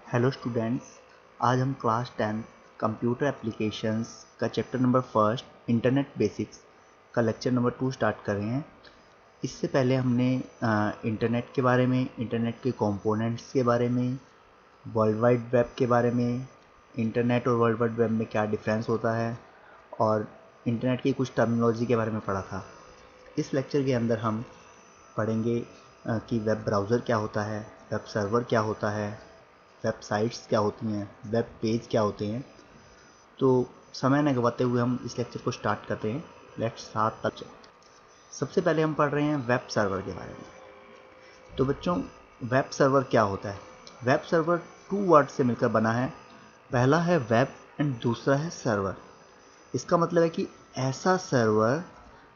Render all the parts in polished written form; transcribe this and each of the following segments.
Hello students, आज हम class 10 computer applications का chapter number first internet basics का लेक्चर नंबर 2 स्टार्ट कर रहे हैं। इससे पहले हमने इंटरनेट के बारे में, इंटरनेट के कंपोनेंट्स के बारे में, वर्ल्ड वाइड वेब के बारे में, इंटरनेट और वर्ल्ड वाइड वेब में क्या डिफरेंस होता है और इंटरनेट की कुछ टर्मिनोलॉजी के बारे में पढ़ा था। इस लेक्चर के अंदर हम पढ़ेंगे कि वेब ब्राउज़र क्या होता है, वेब सर्वर क्या होता है, वेबसाइट्स क्या होती हैं, वेब पेज क्या होते हैं। तो समय न गवाते हुए हम इस लेक्चर को स्टार्ट करते हैं। Let's start the lecture. सबसे पहले हम पढ़ रहे हैं वेब सर्वर के बारे में। तो बच्चों, वेब सर्वर क्या होता है? वेब सर्वर 2 वर्ड से मिलकर बना है। पहला है वेब एंड दूसरा है सर्वर। इसका मतलब है कि ऐसा सर्वर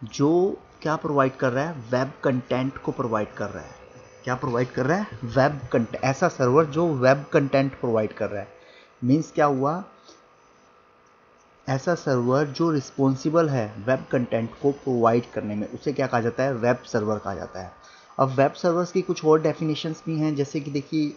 जो क्या प्रोवाइड कर रहा है, वेब कंटेंट को प्रोवाइड कर रहा है। क्या प्रोवाइड कर रहा है? Web content. ऐसा सर्वर जो वेब कंटेंट प्रोवाइड कर रहा है। मीन्स क्या हुआ? ऐसा सर्वर जो रिस्पॉन्सिबल है वेब कंटेंट को प्रोवाइड करने में, उसे क्या कहा जाता है? वेब सर्वर कहा जाता है। अब वेब सर्वर्स की कुछ और डेफिनेशंस भी हैं, जैसे कि देखिए,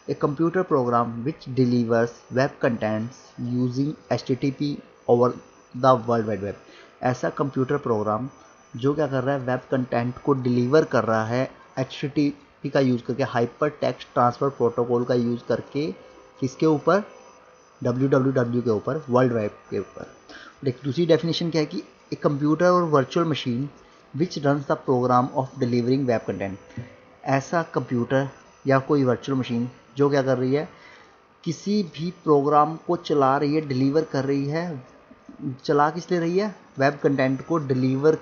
a computer program which delivers web contents using HTTP over the world wide web. ऐसा कंप्यूटर प्रोग्राम जो क्या कर रहा है? वेब कंटेंट को डिलीवर कर रहा है HTTP का यूज़ करके, हाइपर टेक्स्ट ट्रांसफ़र प्रोटोकॉल का यूज़ करके। किसके ऊपर? www के ऊपर, वर्ल्ड वाइड के ऊपर। एक दूसरी डेफिनेशन क्या है कि एक कंप्यूटर और virtual machine which runs the program of delivering web content. ऐसा कंप्यूटर या कोई वर्चुअल मशीन जो क्या कर रही है? किसी भी प्रोग्राम को चला रही है, डिलीवर कर रही है। चला किस लिए रही है? वेब कंटेंट को डिलीवर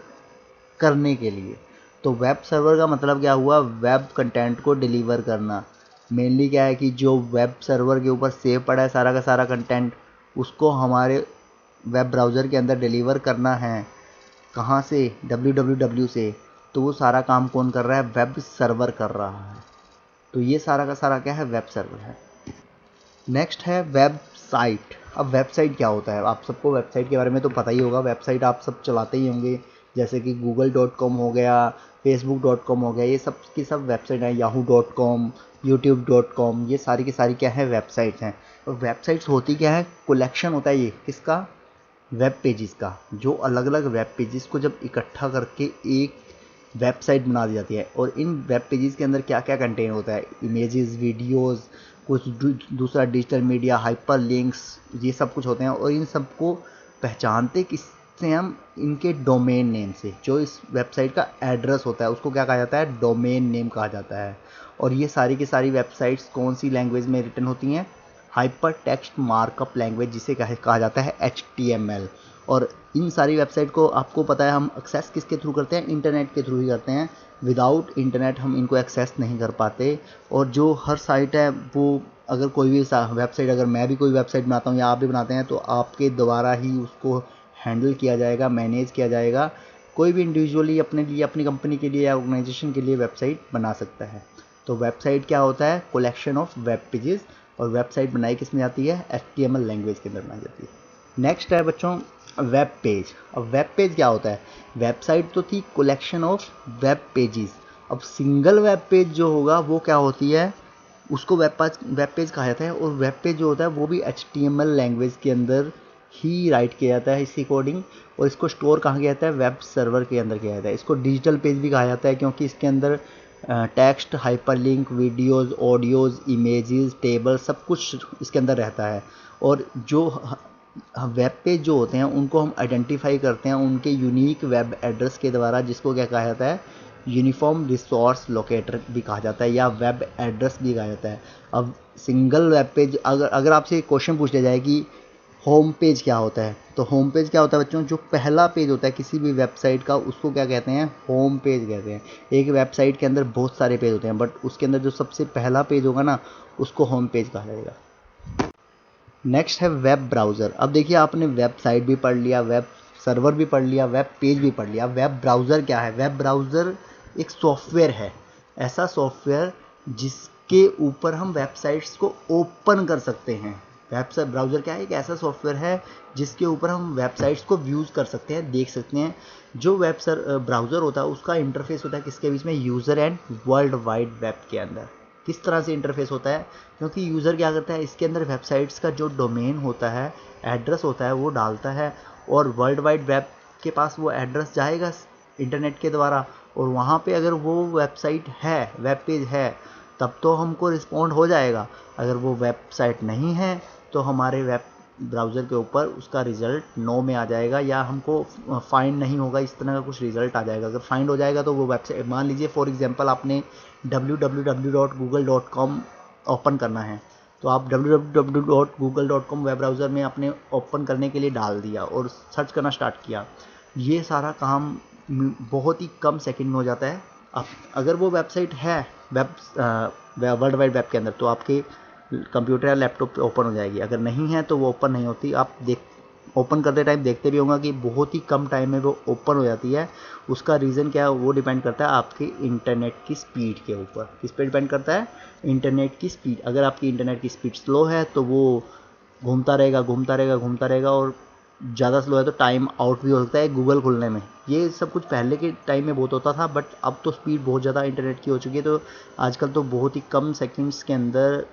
करने के लिए। तो वेब सर्वर का मतलब क्या हुआ? वेब कंटेंट को डिलीवर करना। मेनली क्या है कि जो वेब सर्वर के ऊपर सेव पड़ा है सारा का सारा कंटेंट, उसको हमारे वेब ब्राउज़र के अंदर डिलीवर करना है। कहाँ से? www से। तो वो सारा काम कौन कर रहा है? वेब सर्वर कर रहा है। तो ये सारा का सारा क्या है? वेब सर्वर है। नेक्स्ट है वेबसाइट। अब वेबसाइट क्या होता है? आप सबको वेबसाइट के बारे में तो पता ही होगा। वेबसाइट आप सब चलाते ही होंगे, जैसे कि google.com हो गया, facebook.com हो गया, ये सब की सब वेबसाइट है। yahoo.com, youtube.com, ये सारी की सारी क्या है? वेबसाइट्स हैं। और वेबसाइट्स होती क्या है? कलेक्शन होता है ये किसका? वेब पेजेस का। जो अलग अलग वेब पेजेस को जब इकट्ठा करके एक वेबसाइट बना दी जाती है। और इन वेब पेजेस के अंदर क्या क्या कंटेन होता है? इमेजेस, वीडियोस, कुछ दूसरा डिजिटल मीडिया, हाइपर लिंक्स, ये सब कुछ होते हैं। और इन सबको पहचानते किससे? हम इनके डोमेन नेम से। जो इस वेबसाइट का एड्रेस होता है उसको क्या कहा जाता है? डोमेन नेम कहा जाता है। और ये सारी की सारी वेबसाइट्स कौन सी लैंग्वेज में रिटन होती हैं? हाइपर टेक्स्ट मार्कअप लैंग्वेज, जिसे कहा जाता है HTML। और इन सारी वेबसाइट को आपको पता है हम एक्सेस किसके थ्रू करते हैं? इंटरनेट के थ्रू ही करते हैं। विदाउट इंटरनेट हम इनको एक्सेस नहीं कर पाते। और जो हर साइट है वो, अगर कोई भी वेबसाइट, अगर मैं भी कोई वेबसाइट बनाता हूँ या आप भी बनाते हैं, तो आपके द्वारा ही उसको हैंडल किया जाएगा, मैनेज किया जाएगा। कोई भी इंडिविजुअली अपने लिए, अपनी कंपनी के लिए या ऑर्गेनाइजेशन के लिए वेबसाइट बना सकता है। तो वेबसाइट क्या होता है? Collection of web pages. और वेबसाइट बनाई किस में जाती है? HTML लैंग्वेज के अंदर बनाई जाती है। नेक्स्ट है बच्चों वेब पेज। अब वेब पेज क्या होता है? वेबसाइट तो थी कलेक्शन ऑफ वेब पेजेस। अब सिंगल वेब पेज जो होगा वो क्या होती है? उसको वेब पेज कहा जाता है। और वेब पेज जो होता है वो भी HTML लैंग्वेज के अंदर ही राइट किया जाता है इसकी कोडिंग। और इसको स्टोर कहाँ किया जाता है? वेब सर्वर के अंदर किया जाता है। इसको डिजिटल पेज भी कहा जाता है, क्योंकि इसके अंदर text, hyperlink, videos, audios, images, table, सब कुछ इसके अंदर रहता है। और जो वेब पेज जो होते हैं उनको हम आइडेंटिफाई करते हैं उनके यूनिक वेब एड्रेस के द्वारा, जिसको क्या कहा जाता है? यूनिफॉर्म रिसोर्स लोकेटर भी कहा जाता है, या वेब एड्रेस भी कहा जाता है। अब सिंगल वेब पेज, अगर आपसे क्वेश्चन पूछ लिया जाए कि होम पेज क्या होता है, तो होम पेज क्या होता है बच्चों? जो पहला पेज होता है किसी भी वेबसाइट का, उसको क्या कहते हैं? होम पेज कहते हैं। एक वेबसाइट के अंदर बहुत सारे पेज होते हैं, बट उसके अंदर जो सबसे पहला पेज होगा ना, उसको होम पेज कहा जाएगा। नेक्स्ट है वेब ब्राउज़र। अब देखिए, आपने वेबसाइट भी पढ़ लिया, वेब सर्वर भी पढ़ लिया, वेब पेज भी पढ़ लिया। वेब ब्राउज़र क्या है? वेब ब्राउज़र एक सॉफ्टवेयर है। ऐसा सॉफ्टवेयर जिसके ऊपर हम वेबसाइट्स को ओपन कर सकते हैं। वेबसाइट ब्राउज़र क्या है? एक ऐसा सॉफ्टवेयर है जिसके ऊपर हम वेबसाइट्स को व्यूज़ कर सकते हैं, देख सकते हैं। जो ब्राउज़र होता है उसका इंटरफेस होता है किसके बीच में? User and world wide web के अंदर। किस तरह से इंटरफेस होता है, क्योंकि यूज़र क्या करता है, इसके अंदर वेबसाइट्स का जो डोमेन होता है, एड्रेस होता है, वो डालता है और वर्ल्ड वाइड वेब के पास वो एड्रेस जाएगा इंटरनेट के द्वारा, और वहाँ पे अगर वो वेबसाइट है, वेब पेज है, तब तो हमको रिस्पॉन्ड हो जाएगा। अगर वो वेबसाइट नहीं है तो हमारे वेब ब्राउज़र के ऊपर उसका रिज़ल्ट नो में आ जाएगा, या हमको फाइंड नहीं होगा, इस तरह का कुछ रिज़ल्ट आ जाएगा। अगर फाइंड हो जाएगा तो वो वेबसाइट, मान लीजिए फॉर एग्जांपल आपने www.google.com ओपन करना है, तो आप www.google.com वेब ब्राउज़र में आपने ओपन करने के लिए डाल दिया और सर्च करना स्टार्ट किया। ये सारा काम बहुत ही कम सेकंड में हो जाता है। अब अगर वो वेबसाइट है वर्ल्ड वाइड वेब के अंदर, तो आपके कंप्यूटर या लैपटॉप पे ओपन हो जाएगी। अगर नहीं है तो वो ओपन नहीं होती। आप ओपन करते टाइम देखते भी होंगे कि बहुत ही कम टाइम में वो ओपन हो जाती है। उसका रीज़न क्या है, वो डिपेंड करता है आपके इंटरनेट की स्पीड के ऊपर। किस पे डिपेंड करता है, इंटरनेट की स्पीड। अगर आपकी इंटरनेट की स्पीड स्लो है तो वो घूमता रहेगा घूमता रहेगा घूमता रहेगा, और ज़्यादा स्लो है तो टाइम आउट भी हो सकता है गूगल खुलने में। ये सब कुछ पहले के टाइम में बहुत होता था, बट अब तो स्पीड बहुत ज़्यादा इंटरनेट की हो चुकी है, तो आजकल तो बहुत ही कम सेकंड्स के अंदर,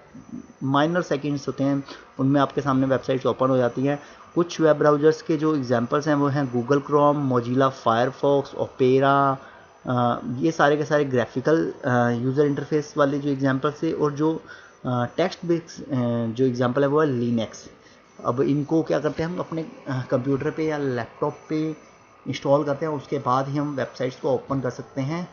माइनर सेकंड्स होते हैं, उनमें आपके सामने वेबसाइट्स ओपन हो जाती हैं। कुछ वेब ब्राउज़र्स के जो एग्जांपल्स हैं वो हैं Google Chrome, Mozilla Firefox, opera. ये सारे के सारे ग्राफिकल यूज़र इंटरफेस वाले जो एग्जांपल्स थे, और जो टेक्स्ट बेस्ड जो एग्जांपल है वो है लिनक्स। अब इनको क्या करते हैं, हम अपने कंप्यूटर पे या लैपटॉप पे इंस्टॉल करते हैं, उसके बाद ही हम वेबसाइट्स को ओपन कर सकते हैं